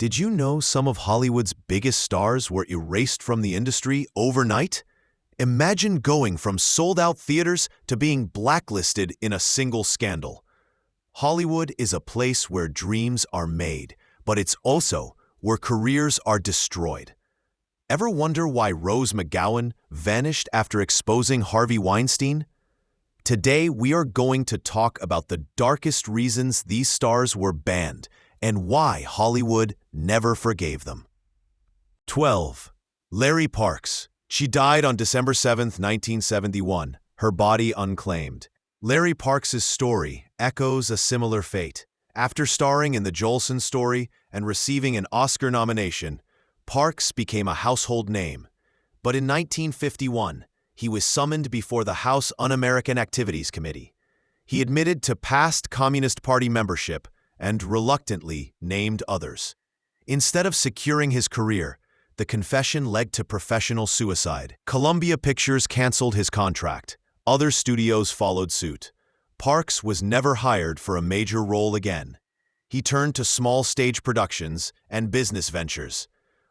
Did you know some of Hollywood's biggest stars were erased from the industry overnight? Imagine going from sold-out theaters to being blacklisted in a single scandal. Hollywood is a place where dreams are made, but it's also where careers are destroyed. Ever wonder why Rose McGowan vanished after exposing Harvey Weinstein? Today, we are going to talk about the darkest reasons these stars were banned and why Hollywood never forgave them. 12. Larry Parks. She died on December 7, 1971, her body unclaimed. Larry Parks' story echoes a similar fate. After starring in The Jolson Story and receiving an Oscar nomination, Parks became a household name. But in 1951, he was summoned before the House Un-American Activities Committee. He admitted to past Communist Party membership and reluctantly named others. Instead of securing his career, the confession led to professional suicide. Columbia Pictures canceled his contract. Other studios followed suit. Parks was never hired for a major role again. He turned to small stage productions and business ventures.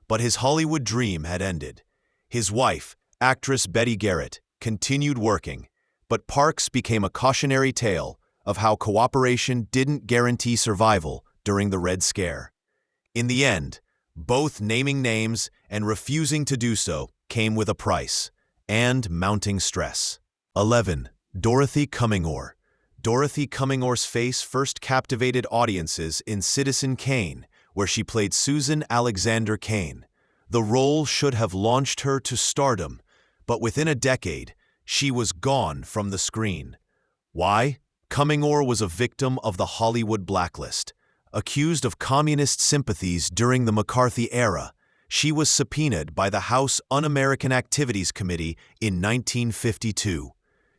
But his Hollywood dream had ended. His wife, actress Betty Garrett, continued working, but Parks became a cautionary tale of how cooperation didn't guarantee survival during the Red Scare. In the end, both naming names and refusing to do so came with a price and mounting stress. 11. Dorothy Cummingore. Dorothy Cummingore's face first captivated audiences in Citizen Kane, where she played Susan Alexander Kane. The role should have launched her to stardom, but within a decade, she was gone from the screen. Why? Cummingore was a victim of the Hollywood blacklist. Accused of communist sympathies during the McCarthy era, she was subpoenaed by the House Un-American Activities Committee in 1952.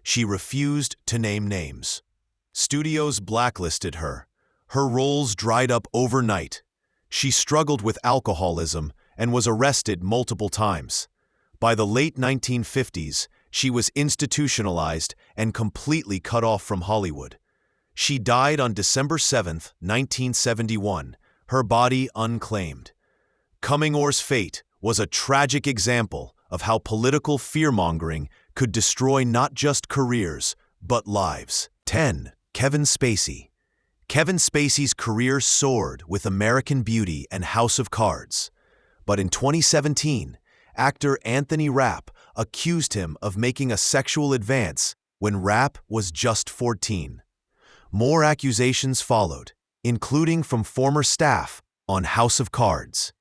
She refused to name names. Studios blacklisted her. Her roles dried up overnight. She struggled with alcoholism and was arrested multiple times. By the late 1950s, she was institutionalized and completely cut off from Hollywood. She died on December 7, 1971, her body unclaimed. Cummingore's fate was a tragic example of how political fear-mongering could destroy not just careers, but lives. 10. Kevin Spacey. Kevin Spacey's career soared with American Beauty and House of Cards. But in 2017, actor Anthony Rapp accused him of making a sexual advance when Rapp was just 14. More accusations followed, including from former staff on House of Cards.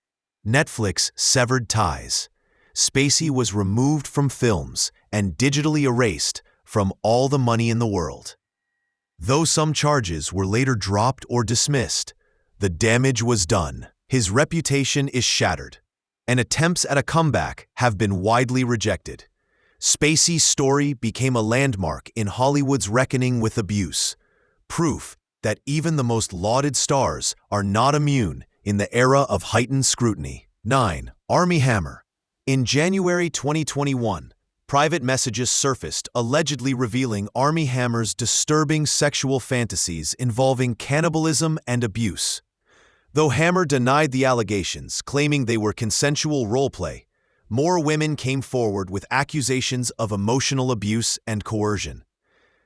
Netflix severed ties. Spacey was removed from films and digitally erased from all the money in the world. Though some charges were later dropped or dismissed, the damage was done. His reputation is shattered, and attempts at a comeback have been widely rejected. Spacey's story became a landmark in Hollywood's reckoning with abuse, proof that even the most lauded stars are not immune in the era of heightened scrutiny. 9. Armie Hammer. In January 2021, private messages surfaced allegedly revealing Armie Hammer's disturbing sexual fantasies involving cannibalism and abuse. Though Hammer denied the allegations, claiming they were consensual role-play, more women came forward with accusations of emotional abuse and coercion.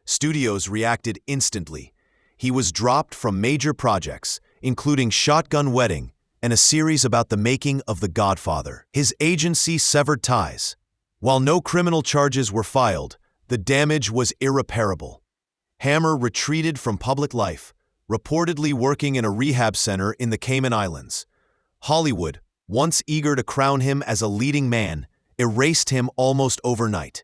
Studios reacted instantly. He was dropped from major projects, including Shotgun Wedding and a series about the making of The Godfather. His agency severed ties. While no criminal charges were filed, the damage was irreparable. Hammer retreated from public life, reportedly working in a rehab center in the Cayman Islands. Hollywood, once eager to crown him as a leading man, erased him almost overnight.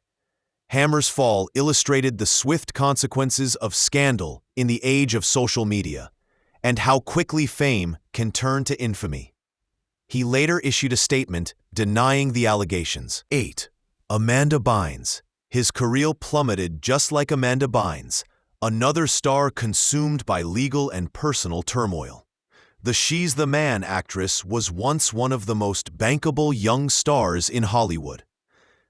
Hammer's fall illustrated the swift consequences of scandal in the age of social media, and how quickly fame can turn to infamy. He later issued a statement denying the allegations. 8. Amanda Bynes. His career plummeted just like Amanda Bynes, another star consumed by legal and personal turmoil. The She's the Man actress was once one of the most bankable young stars in Hollywood.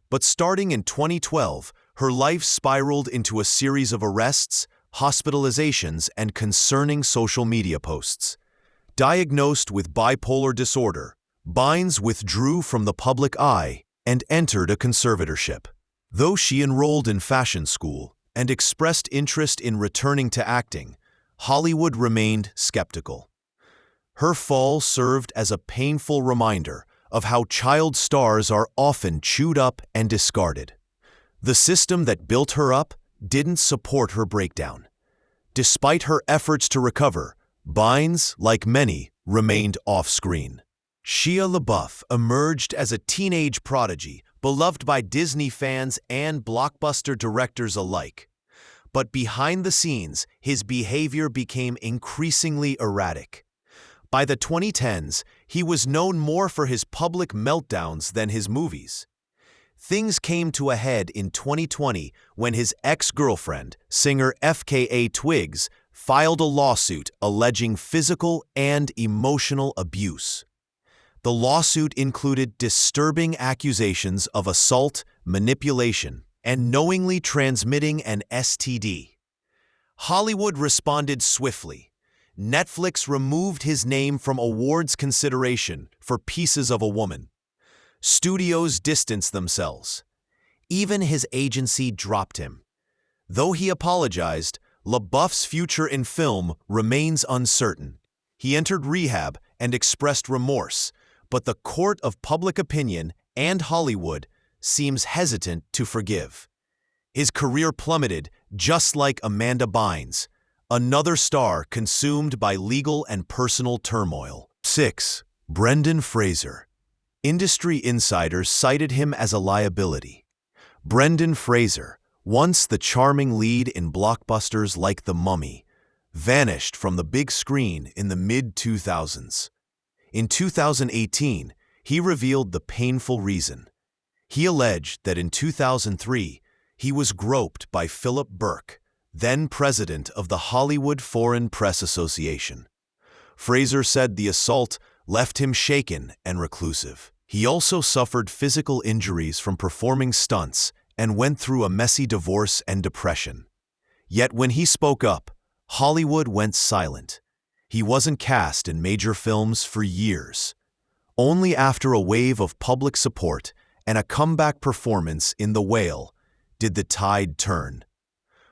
But starting in 2012, her life spiraled into a series of arrests, hospitalizations, and concerning social media posts. Diagnosed with bipolar disorder, Bynes withdrew from the public eye and entered a conservatorship. Though she enrolled in fashion school and expressed interest in returning to acting, Hollywood remained skeptical. Her fall served as a painful reminder of how child stars are often chewed up and discarded. The system that built her up didn't support her breakdown. Despite her efforts to recover, Bynes, like many, remained off-screen. Shia LaBeouf emerged as a teenage prodigy, beloved by Disney fans and blockbuster directors alike. But behind the scenes, his behavior became increasingly erratic. By the 2010s, he was known more for his public meltdowns than his movies. Things came to a head in 2020 when his ex-girlfriend, singer FKA Twigs, filed a lawsuit alleging physical and emotional abuse. The lawsuit included disturbing accusations of assault, manipulation, and knowingly transmitting an STD. Hollywood responded swiftly. Netflix removed his name from awards consideration for Pieces of a Woman. Studios distanced themselves. Even his agency dropped him. Though he apologized, LaBeouf's future in film remains uncertain. He entered rehab and expressed remorse, but the court of public opinion and Hollywood seems hesitant to forgive. His career plummeted just like Amanda Bynes, another star consumed by legal and personal turmoil. 6. Brendan Fraser. Industry insiders cited him as a liability. Brendan Fraser, once the charming lead in blockbusters like The Mummy, vanished from the big screen in the mid-2000s. In 2018, he revealed the painful reason. He alleged that in 2003, he was groped by Philip Burke, then president of the Hollywood Foreign Press Association. Fraser said the assault left him shaken and reclusive. He also suffered physical injuries from performing stunts and went through a messy divorce and depression. Yet when he spoke up, Hollywood went silent. He wasn't cast in major films for years. Only after a wave of public support and a comeback performance in The Whale did the tide turn.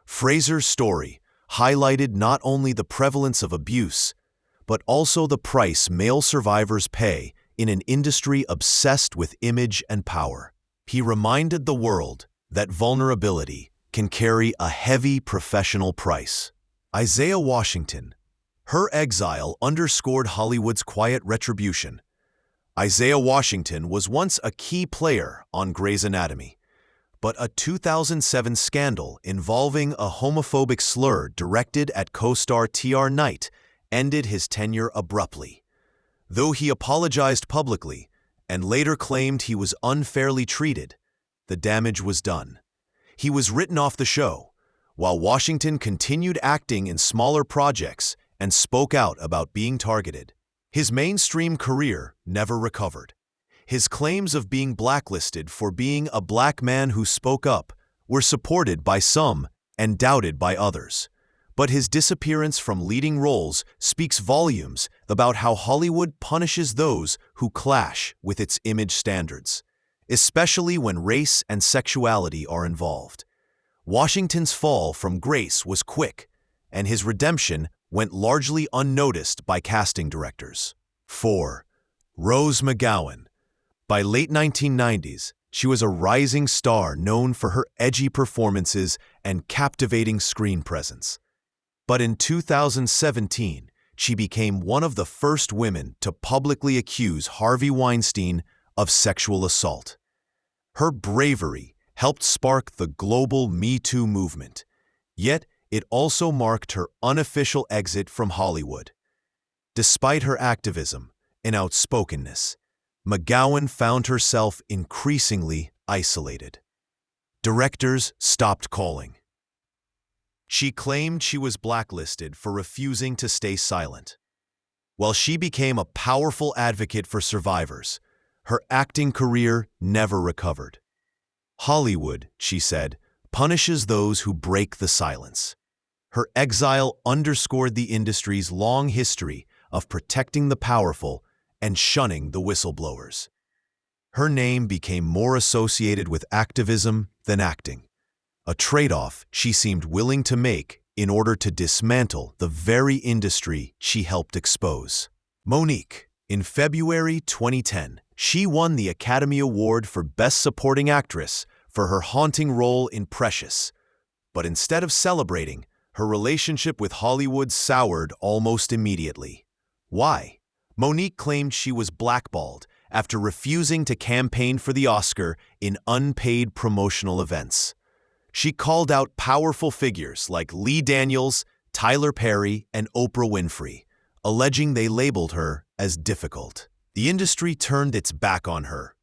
Fraser's story highlighted not only the prevalence of abuse, but also the price male survivors pay in an industry obsessed with image and power. He reminded the world that vulnerability can carry a heavy professional price. Isaiah Washington. Her exile underscored Hollywood's quiet retribution. Isaiah Washington was once a key player on Grey's Anatomy, but a 2007 scandal involving a homophobic slur directed at co-star T.R. Knight ended his tenure abruptly. Though he apologized publicly and later claimed he was unfairly treated, the damage was done. He was written off the show, while Washington continued acting in smaller projects and spoke out about being targeted. His mainstream career never recovered. His claims of being blacklisted for being a black man who spoke up were supported by some and doubted by others. But his disappearance from leading roles speaks volumes about how Hollywood punishes those who clash with its image standards, especially when race and sexuality are involved. Washington's fall from grace was quick, and his redemption went largely unnoticed by casting directors. 4. Rose McGowan. By late 1990s, she was a rising star known for her edgy performances and captivating screen presence. But in 2017, she became one of the first women to publicly accuse Harvey Weinstein of sexual assault. Her bravery helped spark the global Me Too movement, yet it also marked her unofficial exit from Hollywood. Despite her activism and outspokenness, McGowan found herself increasingly isolated. Directors stopped calling. She claimed she was blacklisted for refusing to stay silent. While she became a powerful advocate for survivors, her acting career never recovered. Hollywood, she said, punishes those who break the silence. Her exile underscored the industry's long history of protecting the powerful and shunning the whistleblowers. Her name became more associated with activism than acting, a trade-off she seemed willing to make in order to dismantle the very industry she helped expose. Monique. In February 2010, she won the Academy Award for Best Supporting Actress for her haunting role in Precious. But instead of celebrating, her relationship with Hollywood soured almost immediately. Why? Monique claimed she was blackballed after refusing to campaign for the Oscar in unpaid promotional events. She called out powerful figures like Lee Daniels, Tyler Perry, and Oprah Winfrey, alleging they labeled her as difficult. The industry turned its back on her.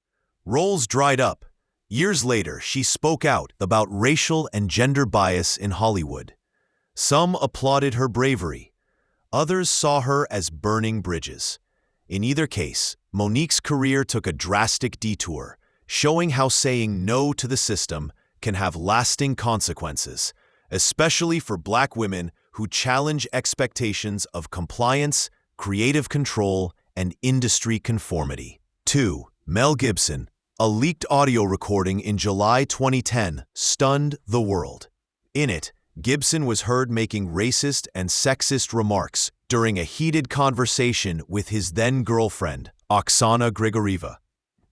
Roles dried up. Years later, she spoke out about racial and gender bias in Hollywood. Some applauded her bravery. Others saw her as burning bridges. In either case, Monique's career took a drastic detour, showing how saying no to the system can have lasting consequences, especially for Black women who challenge expectations of compliance, creative control, and industry conformity. 2. Mel Gibson. A leaked audio recording in July 2010 stunned the world. In it, Gibson was heard making racist and sexist remarks during a heated conversation with his then-girlfriend, Oksana Grigorieva.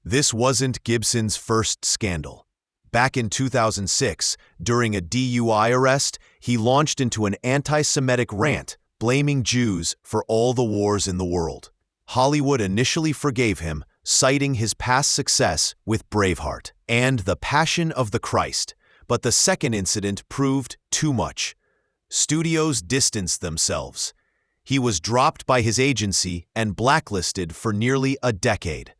This wasn't Gibson's first scandal. Back in 2006, during a DUI arrest, he launched into an anti-Semitic rant, blaming Jews for all the wars in the world. Hollywood initially forgave him, citing his past success with Braveheart and The Passion of the Christ, but the second incident proved too much. Studios distanced themselves. He was dropped by his agency and blacklisted for nearly a decade.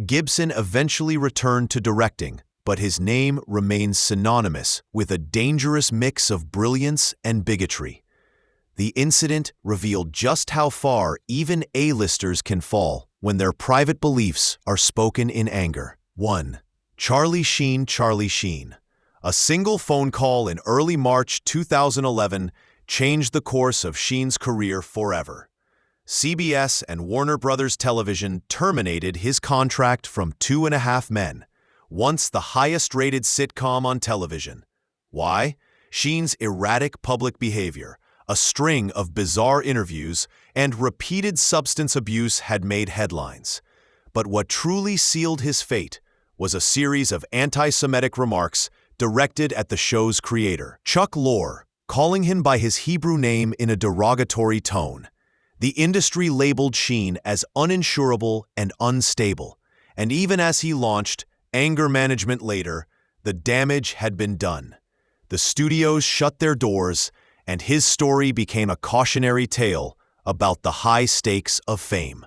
Gibson eventually returned to directing, but his name remains synonymous with a dangerous mix of brilliance and bigotry. The incident revealed just how far even A-listers can fall when their private beliefs are spoken in anger. 1. Charlie Sheen. A single phone call in early March 2011 changed the course of Sheen's career forever. CBS and Warner Brothers Television terminated his contract from 2.5 Men, once the highest-rated sitcom on television. Why? Sheen's erratic public behavior, a string of bizarre interviews, and repeated substance abuse had made headlines. But what truly sealed his fate was a series of anti-Semitic remarks directed at the show's creator, Chuck Lorre, calling him by his Hebrew name in a derogatory tone. The industry labeled Sheen as uninsurable and unstable, and even as he launched anger management later, the damage had been done. The studios shut their doors, and his story became a cautionary tale about the high stakes of fame.